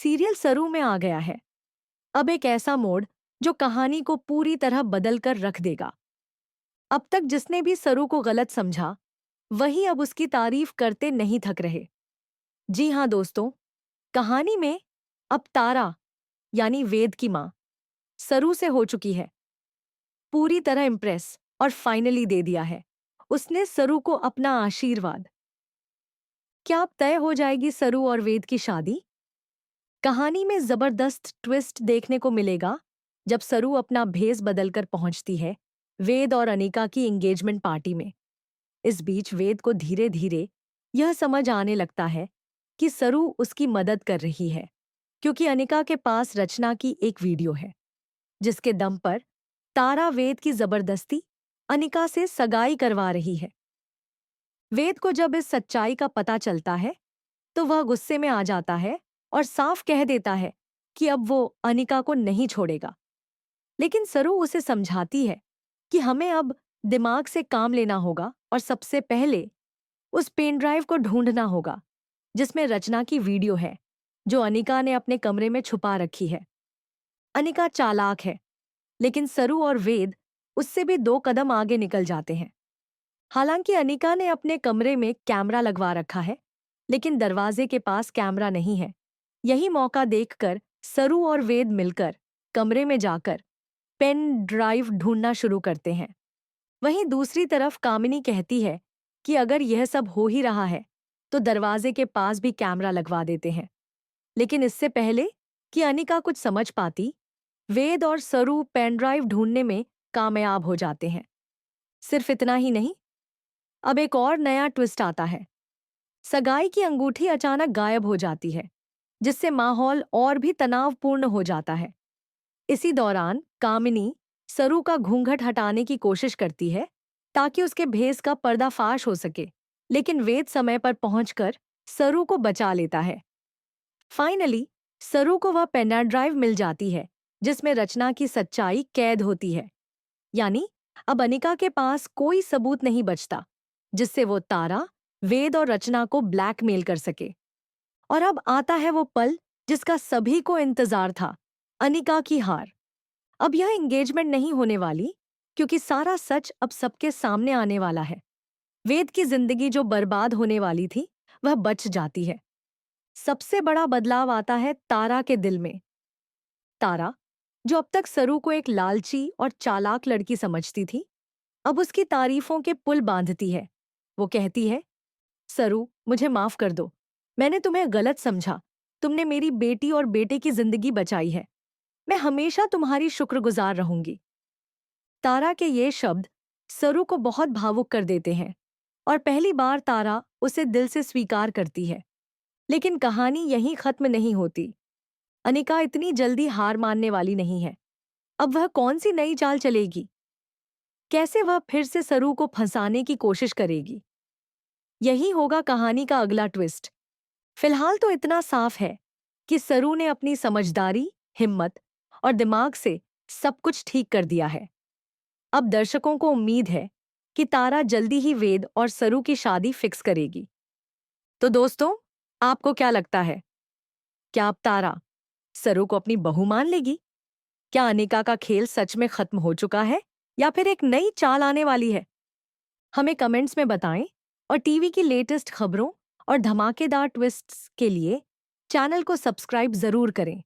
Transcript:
Serial सरू में आ गया है। अब एक ऐसा मोड़ जो कहानी को पूरी तरह बदल कर रख देगा। अब तक जिसने भी सरू को गलत समझा, वही अब उसकी तारीफ करते नहीं थक रहे। जी हाँ दोस्तों, कहानी में अब तारा यानी वेद की माँ सरू से हो चुकी है पूरी तरह इम्प्रेस और फाइनली दे दिया है उसने सरू को अपना आशीर्वाद। क्या अब तय हो जाएगी सरू और वेद की शादी? कहानी में जबरदस्त ट्विस्ट देखने को मिलेगा जब सरू अपना भेस बदलकर पहुंचती है वेद और अनिका की एंगेजमेंट पार्टी में। इस बीच वेद को धीरे धीरे यह समझ आने लगता है कि सरू उसकी मदद कर रही है क्योंकि अनिका के पास रचना की एक वीडियो है जिसके दम पर तारा वेद की जबरदस्ती अनिका से सगाई करवा रही है। वेद को जब इस सच्चाई का पता चलता है तो वह गुस्से में आ जाता है और साफ कह देता है कि अब वो अनिका को नहीं छोड़ेगा। लेकिन सरू उसे समझाती है कि हमें अब दिमाग से काम लेना होगा और सबसे पहले उस पेन ड्राइव को ढूंढना होगा जिसमें रचना की वीडियो है जो अनिका ने अपने कमरे में छुपा रखी है। अनिका चालाक है, लेकिन सरू और वेद उससे भी 2 कदम आगे निकल जाते हैं। हालांकि अनिका ने अपने कमरे में कैमरा लगवा रखा है, लेकिन दरवाजे के पास कैमरा नहीं है। यही मौका देखकर सरू और वेद मिलकर कमरे में जाकर पेन ड्राइव ढूंढना शुरू करते हैं। वहीं दूसरी तरफ कामिनी कहती है कि अगर यह सब हो ही रहा है तो दरवाजे के पास भी कैमरा लगवा देते हैं। लेकिन इससे पहले कि अनिका कुछ समझ पाती, वेद और सरू पेन ड्राइव ढूंढने में कामयाब हो जाते हैं। सिर्फ इतना ही नहीं, अब एक और नया ट्विस्ट आता है। सगाई की अंगूठी अचानक गायब हो जाती है, जिससे माहौल और भी तनावपूर्ण हो जाता है। इसी दौरान कामिनी सरू का घूंघट हटाने की कोशिश करती है ताकि उसके भेस का पर्दाफाश हो सके, लेकिन वेद समय पर पहुंचकर सरू को बचा लेता है। फाइनली सरू को वह पेन ड्राइव मिल जाती है जिसमें रचना की सच्चाई कैद होती है। यानी अब अनिका के पास कोई सबूत नहीं बचता जिससे वो तारा, वेद और रचना को ब्लैकमेल कर सके। और अब आता है वो पल जिसका सभी को इंतजार था, अनिका की हार। अब यह एंगेजमेंट नहीं होने वाली क्योंकि सारा सच अब सबके सामने आने वाला है। वेद की जिंदगी जो बर्बाद होने वाली थी वह बच जाती है। सबसे बड़ा बदलाव आता है तारा के दिल में। तारा, जो अब तक सरू को एक लालची और चालाक लड़की समझती थी, अब उसकी तारीफों के पुल बांधती है। वो कहती है, सरू, मुझे माफ कर दो। मैंने तुम्हें गलत समझा। तुमने मेरी बेटी और बेटे की जिंदगी बचाई है। मैं हमेशा तुम्हारी शुक्रगुजार रहूंगी। तारा के ये शब्द सरू को बहुत भावुक कर देते हैं और पहली बार तारा उसे दिल से स्वीकार करती है। लेकिन कहानी यहीं खत्म नहीं होती। अनिका इतनी जल्दी हार मानने वाली नहीं है। अब वह कौन सी नई चाल चलेगी? कैसे वह फिर से सरू को फंसाने की कोशिश करेगी? यही होगा कहानी का अगला ट्विस्ट। फिलहाल तो इतना साफ है कि सरू ने अपनी समझदारी, हिम्मत और दिमाग से सब कुछ ठीक कर दिया है। अब दर्शकों को उम्मीद है कि तारा जल्दी ही वेद और सरू की शादी फिक्स करेगी। तो दोस्तों, आपको क्या लगता है? क्या अब तारा सरू को अपनी बहू मान लेगी? क्या अनिका का खेल सच में खत्म हो चुका है या फिर एक नई चाल आने वाली है? हमें कमेंट्स में बताएं और टीवी की लेटेस्ट खबरों और धमाकेदार ट्विस्ट्स के लिए चैनल को सब्सक्राइब जरूर करें।